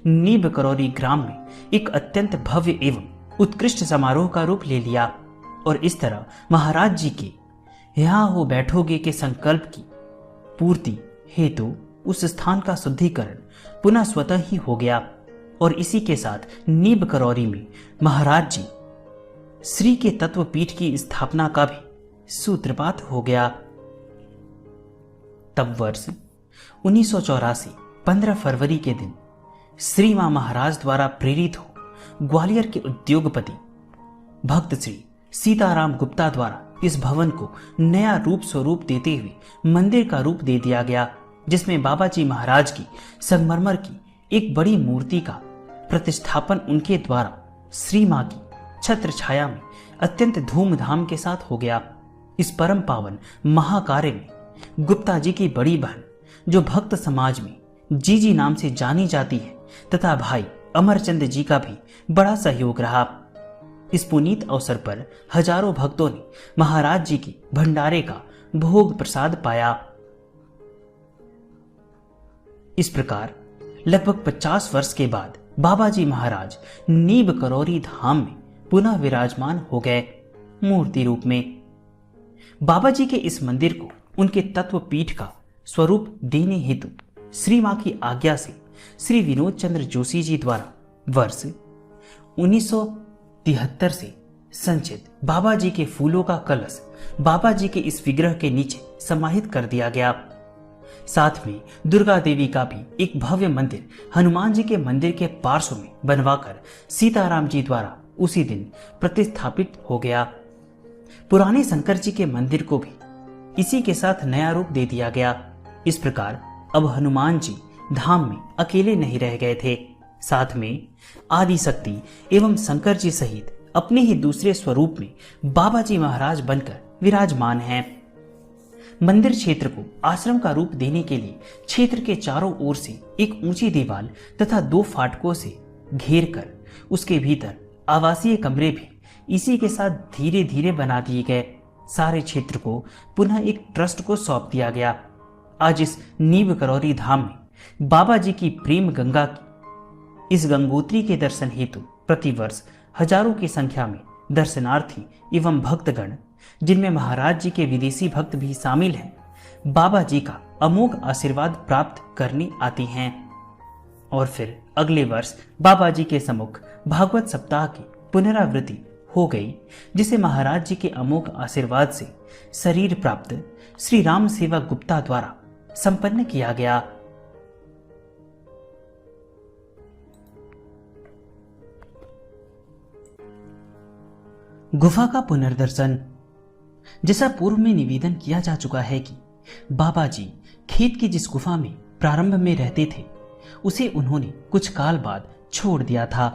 नीब करौरी ग्राम में एक अत्यंत भव्य एवं उत्कृष्ट समारोह का रूप ले लिया और इस तरह महाराज जी के यहाँ हो बैठोगे के संकल्प की पूर्ति हेतु उस स्थान का शुद्धिकरण पुनः स्वतः ही हो गया और इसी के साथ नीब करौरी में महाराज जी श्री के तत्वपीठ की स्थापना का भी सूत्रपात हो गया। तब वर्ष 1984 15 फरवरी के दिन श्री मां महाराज द्वारा प्रेरित हो ग्वालियर के उद्योगपति भक्त श्री सीताराम गुप्ता द्वारा इस भवन को नया रूप स्वरूप देते हुए मंदिर का रूप दे दिया गया, जिसमें बाबा जी महाराज की संगमरमर की एक बड़ी मूर्ति का प्रतिष्ठापन उनके द्वारा श्री मां की छत्र छाया में अत्यंत धूमधाम के साथ हो गया। इस परम पावन महाकार्य में गुप्ता जी की बड़ी बहन जो भक्त समाज में जीजी नाम से जानी जाती है तथा भाई अमरचंद जी का भी बड़ा सहयोग रहा। इस पुनीत अवसर पर हजारों भक्तों ने महाराज जी के भंडारे का भोग प्रसाद पाया। इस प्रकार लगभग 50 वर्ष के बाद बाबा जी महाराज नीब करौरी धाम में पुनः विराजमान हो गए मूर्ति रूप में। बाबा जी के इस मंदिर को उनके तत्वपीठ का स्वरूप देने हेतु श्री मां की आज्ञा से श्री विनोद चंद्र जोशी जी द्वारा वर्ष 1973 से संचित बाबा जी के फूलों का कलश बाबा जी के इस विग्रह के नीचे समाहित कर दिया गया। साथ में दुर्गा देवी का भी एक भव्य मंदिर हनुमान जी के मंदिर के पार्श्व में बनवाकर सीताराम जी द्वारा उसी दिन प्रतिस्थापित हो गया। पुराने शंकर जी के मंदिर को भी इसी के साथ नया रूप दे दिया गया। इस प्रकार अब हनुमान जी धाम में अकेले नहीं रह गए थे, साथ में आदि शक्ति एवं शंकर जी सहित अपने ही दूसरे स्वरूप में बाबा जी महाराज बनकर विराजमान हैं। मंदिर क्षेत्र को आश्रम का रूप देने के लिए क्षेत्र के चारों ओर से एक ऊंची दीवार तथा 2 फाटकों से घेर कर उसके भीतर आवासीय कमरे भी इसी के साथ धीरे धीरे बना दिए गए। सारे क्षेत्र को पुनः एक ट्रस्ट को सौंप दिया गया। आज इस नीब करौरी धाम में बाबा जी की प्रेम गंगा की इस गंगोत्री के दर्शन हेतु प्रतिवर्ष हजारों की संख्या में दर्शनार्थी एवं भक्तगण, जिनमें महाराज जी के विदेशी भक्त भी शामिल हैं, बाबा जी का अमोघ आशीर्वाद प्राप्त करने आती हैं। और फिर अगले वर्ष बाबा जी के सम्मुख भागवत सप्ताह की पुनरावृत्ति हो गई, जिसे महाराज जी के अमोघ आशीर्वाद से शरीर प्राप्त श्री राम सेवा गुप्ता द्वारा संपन्न किया गया। गुफा का पुनर्दर्शन। जैसा पूर्व में निवेदन किया जा चुका है कि बाबा जी खेत की जिस गुफा में प्रारंभ में रहते थे उसे उन्होंने कुछ काल बाद छोड़ दिया था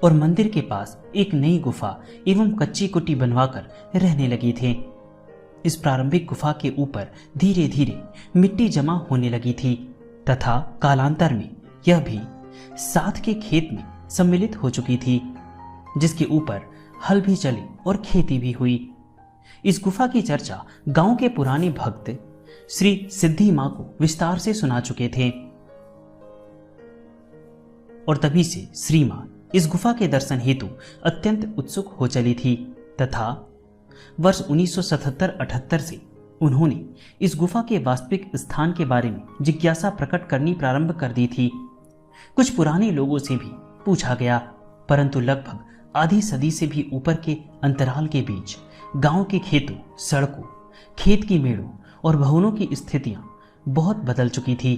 और मंदिर के पास एक नई गुफा एवं कच्ची कुटी बनवाकर रहने लगे थे। इस प्रारंभिक गुफा के ऊपर धीरे धीरे मिट्टी जमा होने लगी थी तथा कालांतर में यह भी साथ के खेत में सम्मिलित हो चुकी थी, जिसके ऊपर हल भी चली और खेती भी हुई। इस गुफा की चर्चा गांव के पुराने भक्त श्री सिद्धि मां को विस्तार से सुना चुके थे और तभी से श्री मां इस गुफा के दर्शन हेतु अत्यंत उत्सुक हो चली थी तथा वर्ष 1977-78 से उन्होंने इस गुफा के वास्तविक स्थान के बारे में जिज्ञासा प्रकट करनी प्रारंभ कर दी थी। कुछ पुराने लोगों से भी पूछा गया, परंतु लगभग आधी सदी से भी ऊपर के अंतराल के बीच गांव के खेतों, सड़कों, खेत की मेड़ों और भवनों की स्थितियां बहुत बदल चुकी थी।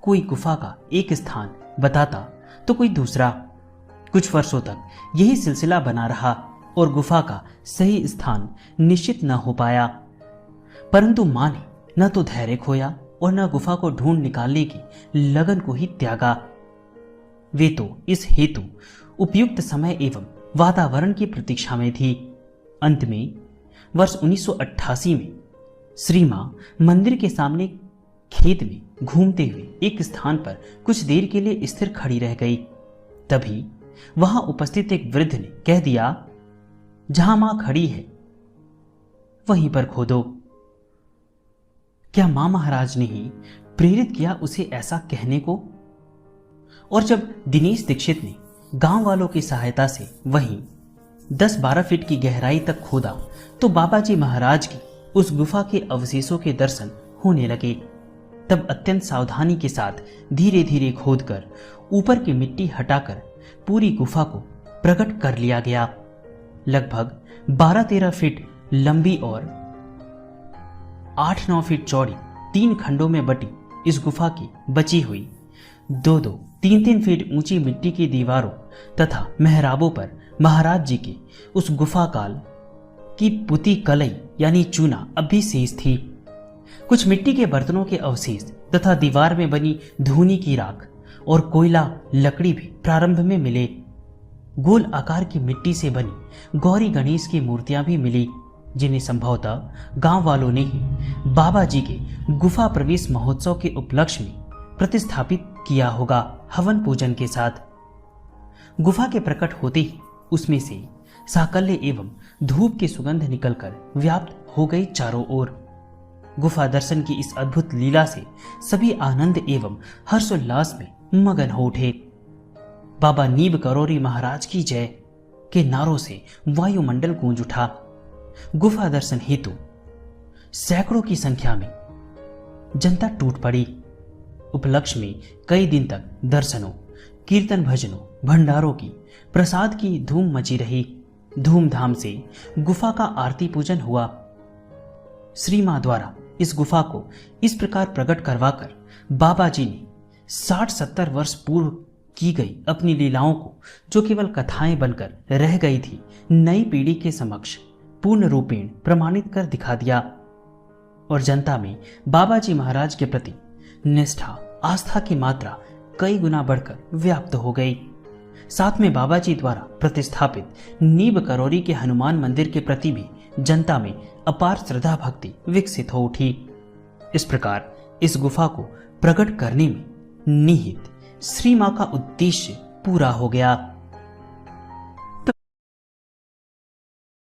कोई गुफा का एक स्थान बताता तो कोई दूसरा। कुछ वर्षों तक यही सिलसिला बना रहा और गुफा का सही स्थान निश्चित न हो पाया, परंतु मां ने न तो धैर्य खोया और न गुफा को ढूंढ निकालने की लगन को ही त्यागा। वे तो इस हेतु उपयुक्त समय एवं वातावरण की प्रतीक्षा में थी। अंत में वर्ष 1988 में श्री मां मंदिर के सामने खेत में घूमते हुए एक स्थान पर कुछ देर के लिए स्थिर खड़ी रह गई। तभी वहां उपस्थित एक वृद्ध ने कह दिया, जहां मां खड़ी है वहीं पर खोदो। क्या मां महाराज ने ही प्रेरित किया उसे ऐसा कहने को? और जब दिनेश दीक्षित ने गांव वालों की सहायता से वहीं 10-12 फीट की गहराई तक खोदा तो बाबा जी महाराज की उस गुफा के अवशेषों के दर्शन होने लगे। तब अत्यंत सावधानी के साथ धीरे धीरे खोदकर ऊपर की मिट्टी हटाकर पूरी गुफा को प्रकट कर लिया गया। लगभग 12-13 फीट लंबी और 8-9 फीट चौड़ी 3 खंडों में बटी इस गुफा की बची हुई 2-2, 3-3 फीट ऊंची मिट्टी की दीवारों तथा मेहराबों पर महाराज जी के उस गुफा काल की पुती कलई यानी चूना अब भी शेष थी। कुछ मिट्टी के बर्तनों के अवशेष तथा दीवार में बनी धूनी की राख और कोयला लकड़ी भी प्रारंभ में मिले। गोल आकार की मिट्टी से बनी गौरी गणेश की मूर्तियां भी मिली, जिन्हें संभवतः गांव वालों ने ही बाबा जी के गुफा प्रवेश महोत्सव के उपलक्ष्य में प्रतिस्थापित किया होगा हवन पूजन के साथ। गुफा के प्रकट होते ही उसमें से साकल्य एवं धूप की सुगंध निकलकर व्याप्त हो गई चारों ओर। गुफा दर्शन की इस अद्भुत लीला से सभी आनंद एवं हर्षोल्लास में मगन हो उठे। बाबा नीब करोरी महाराज की जय के नारों से वायुमंडल गूंज उठा। गुफा दर्शन हेतु सैकड़ों की संख्या में जनता टूट पड़ी। उपलक्ष्य में कई दिन तक दर्शनों, कीर्तन, भजनों, भंडारों की, प्रसाद की धूम मची रही। धूमधाम से गुफा का आरती पूजन हुआ। श्री मां द्वारा इस गुफा को इस प्रकार प्रकट करवाकर बाबा जी ने 60-70 वर्ष पूर्व की गई अपनी लीलाओं को, जो केवल कथाएं बनकर रह गई थी, नई पीढ़ी के समक्ष पूर्ण रूपेण प्रमाणित कर दिखा दिया और जनता में बाबा जी महाराज के प्रति निष्ठा, आस्था की मात्रा कई गुना बढ़कर व्याप्त हो गई। साथ में बाबा जी द्वारा प्रतिष्ठापित नीब करोरी के हनुमान मंदिर के प्रति भी जनता में अपार श्रद्धा भक्ति विकसित हो उठी। इस प्रकार इस गुफा को प्रकट करने में निहित श्री मां का उद्देश्य पूरा हो गया।